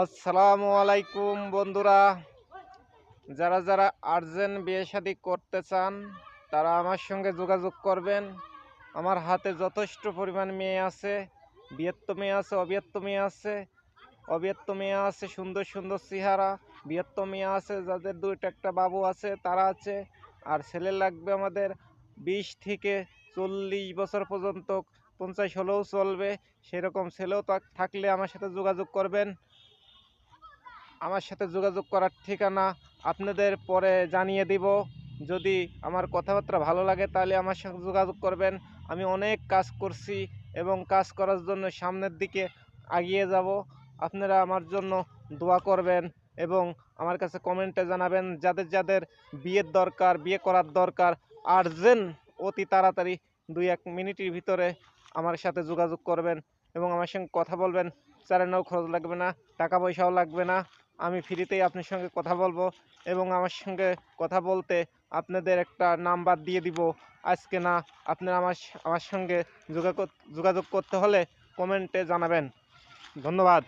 আসসালামু আলাইকুম বন্ধুরা, যারা যারা আর্জেন্ট বিয়ে শাদী করতে চান তারা আমার সঙ্গে যোগাযোগ করবেন। আমার হাতে যথেষ্ট পরিমাণ মেয়ে আছে, বিয়ের মেয়ে আছে, অবিয়ের মেয়ে আছে, মেয়ে আছে, সুন্দর সুন্দর চেহারা, বিয়ের মেয়ে আছে, যাদের দুইটা একটা বাবু আছে তারা আছে। আর ছেলে লাগবে আমাদের 20 থেকে 40 বছর পর্যন্ত, 50 হলেও চলবে। সেরকম ছেলেও থাকলে আমার সাথে যোগাযোগ করবেন। আমার সাথে যোগাযোগ করার ঠিকানা আপনাদের পরে জানিয়ে দিব। যদি আমার কথাবার্তা ভালো লাগে তাহলে আমার সাথে যোগাযোগ করবেন। আমি অনেক কাজ করছি এবং কাজ করার জন্য সামনের দিকে এগিয়ে যাব। আপনারা আমার জন্য দোয়া করবেন এবং আমার কাছে কমেন্টে জানাবেন যাদের যাদের বিয়ের দরকার, বিয়ে করার দরকার, আর্জেন্ট অতি তাড়াতাড়ি 2-1 মিনিটের ভিতরে আমার সাথে যোগাযোগ করবেন এবং আমার সঙ্গে কথা বলবেন। চ্যানেলেও খরচ লাগবে না, টাকা পয়সাও লাগবে না। আমি ফ্রিতেই আপনার সঙ্গে কথা বলবো এবং আমার সঙ্গে কথা বলতে আপনাদের একটা নাম্বার দিয়ে দিব আজকে। না, আপনারা আমার সঙ্গে যোগাযোগ করতে হলে কমেন্টে জানাবেন। ধন্যবাদ।